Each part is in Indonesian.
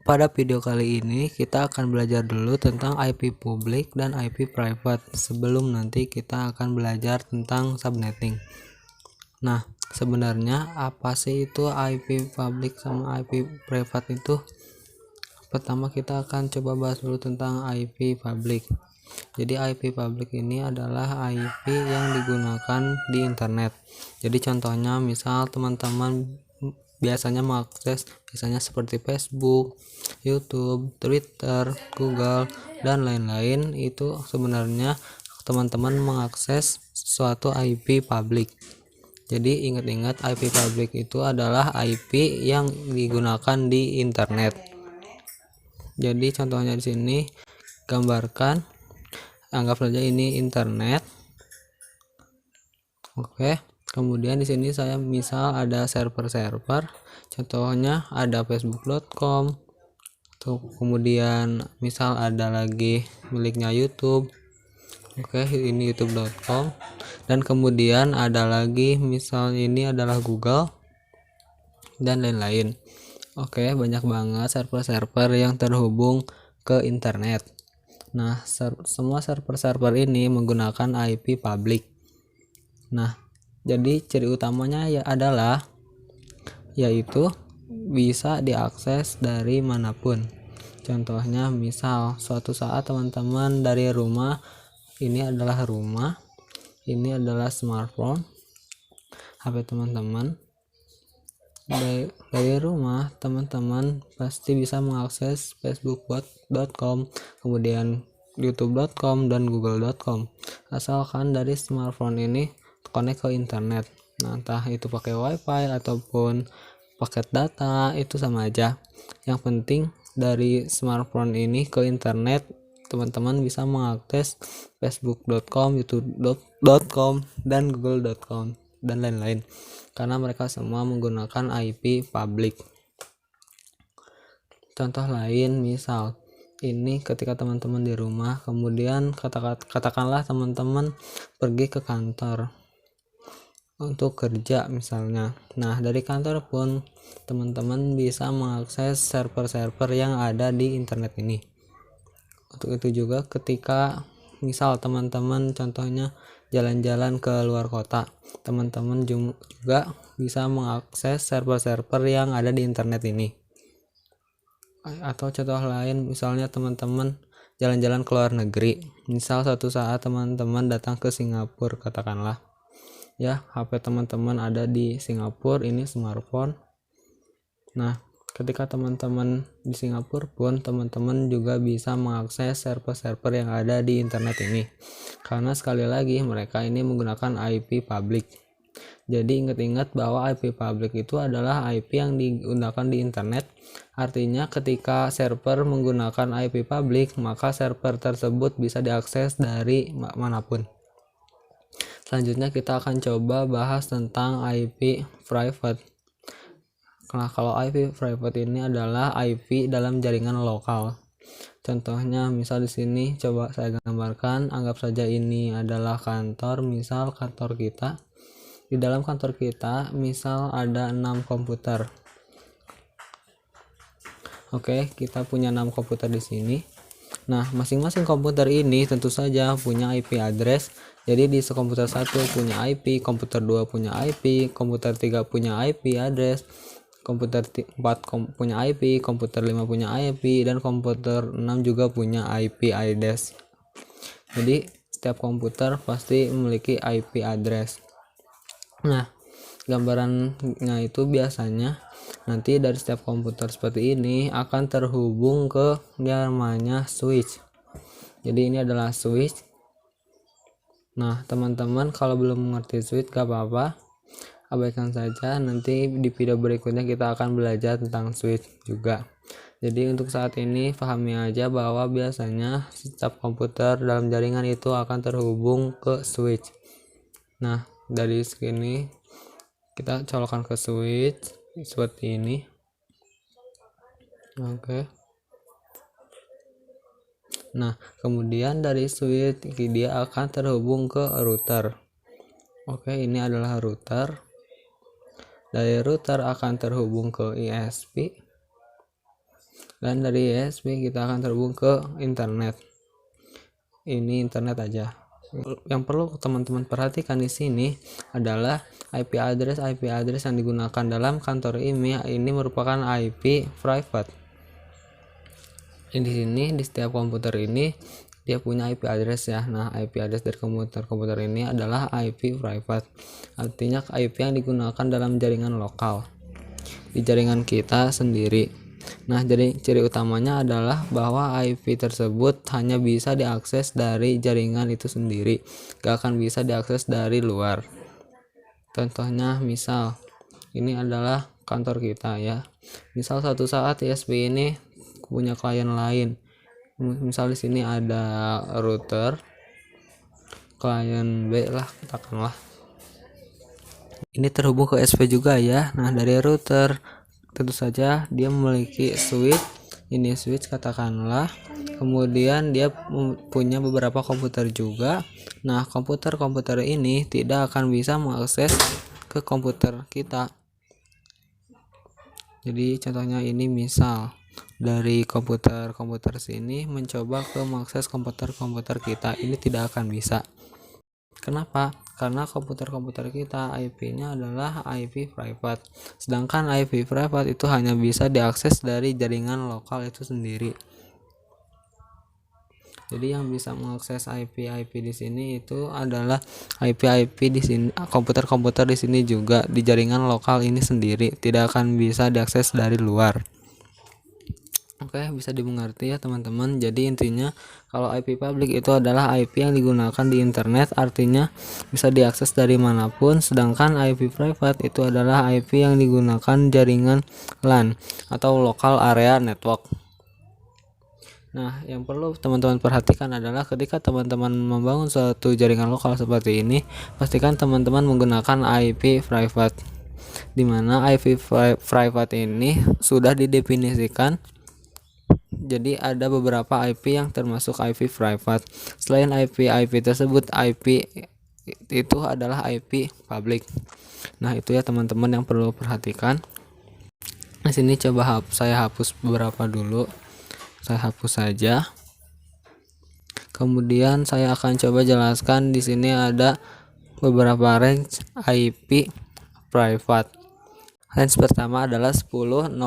Pada video kali ini kita akan belajar dulu tentang IP public dan IP private sebelum nanti kita akan belajar tentang subnetting. Nah, sebenarnya apa sih itu IP public sama IP private itu? Pertama kita akan coba bahas dulu tentang IP public. Jadi IP public ini adalah IP yang digunakan di internet. Jadi contohnya misal teman-teman biasanya mengakses misalnya seperti Facebook, YouTube, Twitter, Google, dan lain-lain, itu sebenarnya teman-teman mengakses suatu IP public. Jadi ingat-ingat, IP public itu adalah IP yang digunakan di internet. Jadi contohnya di sini gambarkan, anggap saja ini internet. Oke. Kemudian di sini saya misal ada server-server, contohnya ada facebook.com, kemudian misal ada lagi miliknya YouTube. Oke, ini youtube.com, dan kemudian ada lagi misal ini adalah Google dan lain-lain. Oke, banyak banget server-server yang terhubung ke internet. Nah, semua server-server ini menggunakan IP public. Nah, jadi ciri utamanya yaitu bisa diakses dari manapun. Contohnya misal suatu saat teman-teman dari rumah, ini adalah rumah, ini adalah smartphone, HP teman-teman. Dari rumah teman-teman pasti bisa mengakses facebook.com, kemudian youtube.com dan google.com, asalkan dari smartphone ini connect ke internet. Nah, entah itu pakai wifi ataupun paket data, itu sama aja. Yang penting dari smartphone ini ke internet, teman-teman bisa mengakses facebook.com, youtube.com, dan google.com dan lain-lain, karena mereka semua menggunakan IP public. Contoh lain misal ini ketika teman-teman di rumah, kemudian katakanlah teman-teman pergi ke kantor untuk kerja misalnya. Nah, dari kantor pun teman-teman bisa mengakses server-server yang ada di internet ini. Untuk itu juga ketika misal teman-teman contohnya jalan-jalan ke luar kota, teman-teman juga bisa mengakses server-server yang ada di internet ini. Atau contoh lain misalnya teman-teman jalan-jalan ke luar negeri, misal suatu saat teman-teman datang ke Singapura katakanlah, ya, HP teman-teman ada di Singapura, ini smartphone. Nah, ketika teman-teman di Singapura pun teman-teman juga bisa mengakses server-server yang ada di internet ini, karena sekali lagi mereka ini menggunakan IP public. Jadi ingat-ingat bahwa IP public itu adalah IP yang digunakan di internet. Artinya ketika server menggunakan IP public, maka server tersebut bisa diakses dari manapun. Selanjutnya kita akan coba bahas tentang IP private. Nah, kalau IP private ini adalah IP dalam jaringan lokal. Contohnya misal di sini coba saya gambarkan, anggap saja ini adalah kantor, misal kantor kita. Di dalam kantor kita misal ada 6 komputer. Oke, kita punya 6 komputer di sini. Nah, masing-masing komputer ini tentu saja punya IP address. Jadi di komputer 1 punya IP, komputer 2 punya IP, komputer 3 punya IP address, komputer 4 punya IP, komputer 5 punya IP, dan komputer 6 juga punya IP address. Jadi setiap komputer pasti memiliki IP address. Nah, gambarannya itu biasanya nanti dari setiap komputer seperti ini akan terhubung ke namanya switch. Jadi ini adalah switch. Nah, teman-teman kalau belum mengerti switch gak apa-apa, abaikan saja, nanti di video berikutnya kita akan belajar tentang switch juga. Jadi untuk saat ini pahami aja bahwa biasanya setiap komputer dalam jaringan itu akan terhubung ke switch. Nah, dari sini kita colokkan ke switch seperti ini. Oke. Nah, kemudian dari switch dia akan terhubung ke router. Oke, ini adalah router. Dari router akan terhubung ke ISP. dan dari USB kita akan terhubung ke internet. Ini internet aja. Yang perlu teman-teman perhatikan di sini adalah IP address yang digunakan dalam kantor ini merupakan IP private. Di sini di setiap komputer ini dia punya IP address ya. Nah, IP address dari komputer ini adalah IP private. Artinya IP yang digunakan dalam jaringan lokal di jaringan kita sendiri. Nah, jadi ciri utamanya adalah bahwa IP tersebut hanya bisa diakses dari jaringan itu sendiri, gak akan bisa diakses dari luar. Contohnya misal ini adalah kantor kita ya. Misal suatu saat ISP ini punya klien lain. Misal di sini ada router, klien B lah katakanlah. Ini terhubung ke SP juga ya. Nah, dari router tentu saja dia memiliki switch. Ini switch katakanlah. Kemudian dia punya beberapa komputer juga. Nah, komputer ini tidak akan bisa mengakses ke komputer kita. Jadi contohnya ini misal dari komputer sini mencoba ke mengakses komputer kita, ini tidak akan bisa. Kenapa? Karena komputer kita IP-nya adalah IP private. Sedangkan IP private itu hanya bisa diakses dari jaringan lokal itu sendiri. Jadi yang bisa mengakses IP di sini itu adalah IP di sini, komputer di sini juga di jaringan lokal ini sendiri, tidak akan bisa diakses dari luar. Oke, bisa dimengerti ya teman-teman. Jadi intinya kalau IP public itu adalah IP yang digunakan di internet, artinya bisa diakses dari manapun. Sedangkan IP private itu adalah IP yang digunakan jaringan LAN atau local area network. Nah, yang perlu teman-teman perhatikan adalah ketika teman-teman membangun suatu jaringan lokal seperti ini, pastikan teman-teman menggunakan IP private, di mana IP private ini sudah didefinisikan. Jadi ada beberapa IP yang termasuk IP private. Selain IP tersebut, IP itu adalah IP public. Nah, itu ya teman-teman yang perlu perhatikan. Di sini coba saya hapus beberapa dulu. Saya hapus saja. Kemudian saya akan coba jelaskan di sini ada beberapa range IP private. Range pertama adalah 10.000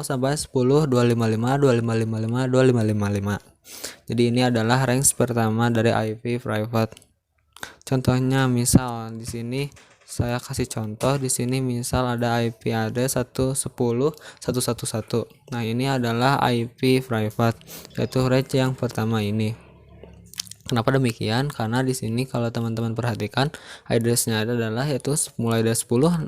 sampai 10.255.255.255. Jadi ini adalah range pertama dari IP private. Contohnya misal di sini saya kasih contoh, di sini misal ada IP address 110.111. Nah, ini adalah IP private, yaitu range yang pertama ini. Kenapa demikian? Karena di sini kalau teman-teman perhatikan addressnya adalah yaitu mulai dari 10.0.0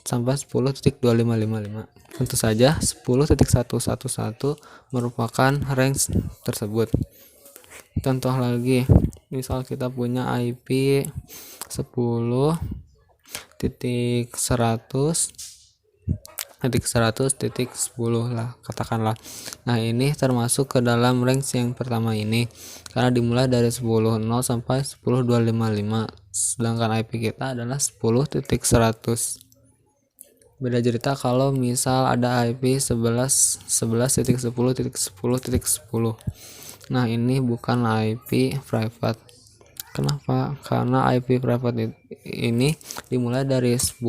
sampai 10.2555. Tentu saja 10.111 merupakan range tersebut. Contoh lagi, misal kita punya IP 10.100.10 lah katakanlah. Nah, ini termasuk ke dalam range yang pertama ini karena dimulai dari 10.0 sampai 10.255, sedangkan IP kita adalah 10.100. Beda cerita kalau misal ada IP 11.10.10.10. Nah, ini bukan IP private. Kenapa? Karena IP private ini dimulai dari 10,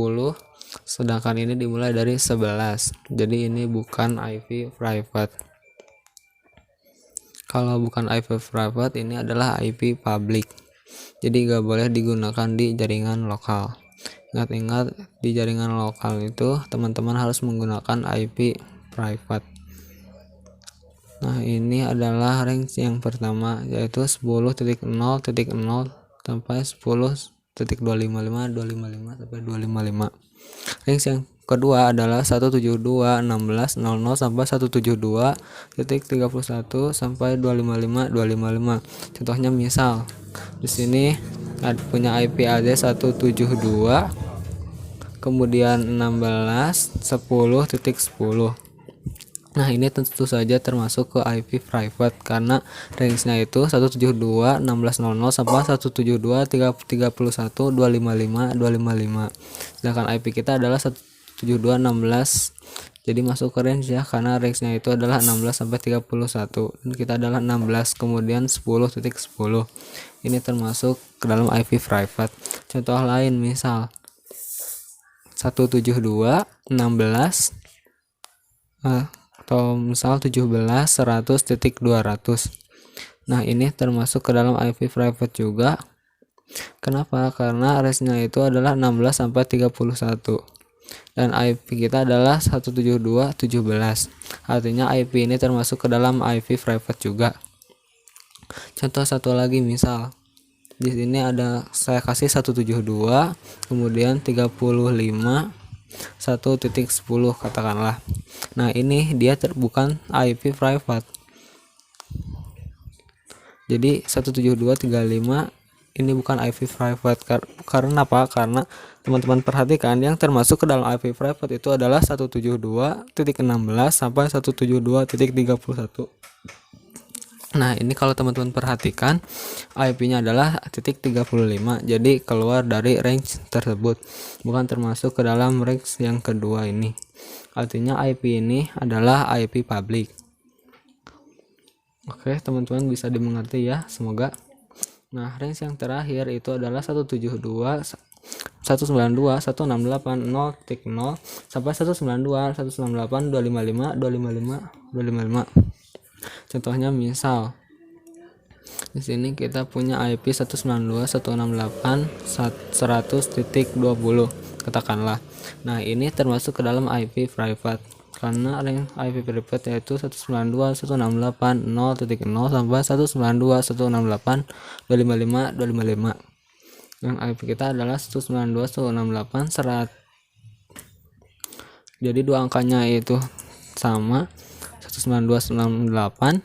sedangkan ini dimulai dari 11. Jadi ini bukan IP private. Kalau bukan IP private, ini adalah IP public. Jadi gak boleh digunakan di jaringan lokal. Ingat-ingat, di jaringan lokal itu teman-teman harus menggunakan IP private. Nah, ini adalah range yang pertama, yaitu 10.0.0 sampai 10.255 sampai 255. Range yang kedua adalah 172.16.00 sampai 172.31 sampai 255. Contohnya misal di sini punya IP address 172, kemudian 16.10.10. Nah, ini tentu saja termasuk ke IP private karena range-nya itu 172.16.00 sampai 172.31.255. Sedangkan IP kita adalah 16. Jadi masuk ke range ya, karena range-nya itu adalah 16 sampai 31 dan kita adalah 16, kemudian 10.10. Ini termasuk ke dalam IP private. Contoh lain misal 172, 16 atau misal 17, 100.200. Nah, ini termasuk ke dalam IP private juga. Kenapa? Karena range-nya itu adalah 16 sampai 31. Dan IP kita adalah 172.17. Artinya IP ini termasuk ke dalam IP private juga. Contoh satu lagi misal di sini ada saya kasih 172 kemudian 35 1.10 katakanlah. Nah, ini dia bukan IP private. Jadi 172.35 ini bukan IP private. Karena apa? Karena teman-teman perhatikan yang termasuk ke dalam IP private itu adalah 172.16 sampai 172.31. Nah, ini kalau teman-teman perhatikan IP-nya adalah .35, jadi keluar dari range tersebut, bukan termasuk ke dalam range yang kedua ini. Artinya IP ini adalah IP public. Oke, teman-teman bisa dimengerti ya, semoga. Nah, range yang terakhir itu adalah 172, 192, 168, 0.0 sampai 192, 198, 255, 255, 255. Contohnya misal di sini kita punya IP 192, 168, 100.20 katakanlah. Nah, ini termasuk ke dalam IP private karena range IP private yaitu 192, 168, 0.0 sampai 192, 168, 255, 255. Yang IP kita adalah 192, 168, 100. Jadi dua angkanya itu sama, 192, 168.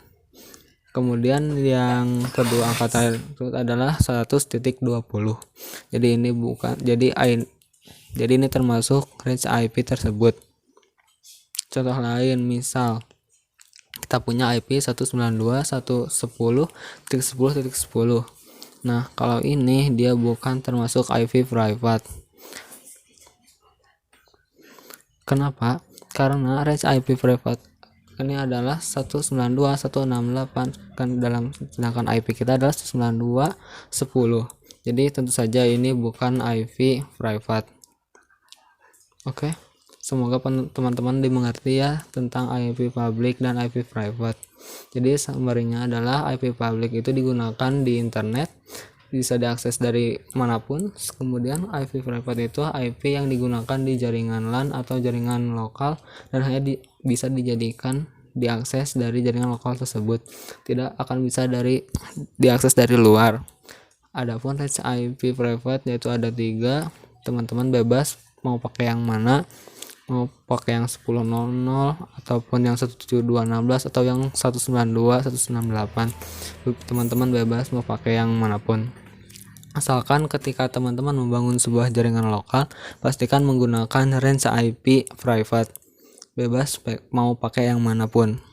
Kemudian yang kedua angka tersebut adalah 100.20. Jadi ini bukan, jadi ini termasuk range IP tersebut. Contoh lain misal kita punya IP 192, 110.10.10. Nah, kalau ini dia bukan termasuk IP private. Kenapa? Karena range IP private ini adalah 192, 168 kan, sedangkan IP kita adalah 192, 10. Jadi tentu saja ini bukan IP private. Oke, semoga teman-teman dimengerti ya tentang IP public dan IP private. Jadi summary-nya adalah IP public itu digunakan di internet, bisa diakses dari manapun. Kemudian IP private itu IP yang digunakan di jaringan LAN atau jaringan lokal dan hanya bisa dijadikan diakses dari jaringan lokal tersebut, tidak akan bisa diakses dari luar. Adapun range IP private yaitu ada 3, teman-teman bebas mau pakai yang mana, mau pakai yang 10.00 ataupun yang 172.16 atau yang 192, 198. Teman-teman bebas mau pakai yang manapun. Asalkan ketika teman-teman membangun sebuah jaringan lokal, pastikan menggunakan range IP private. Bebas mau pakai yang manapun.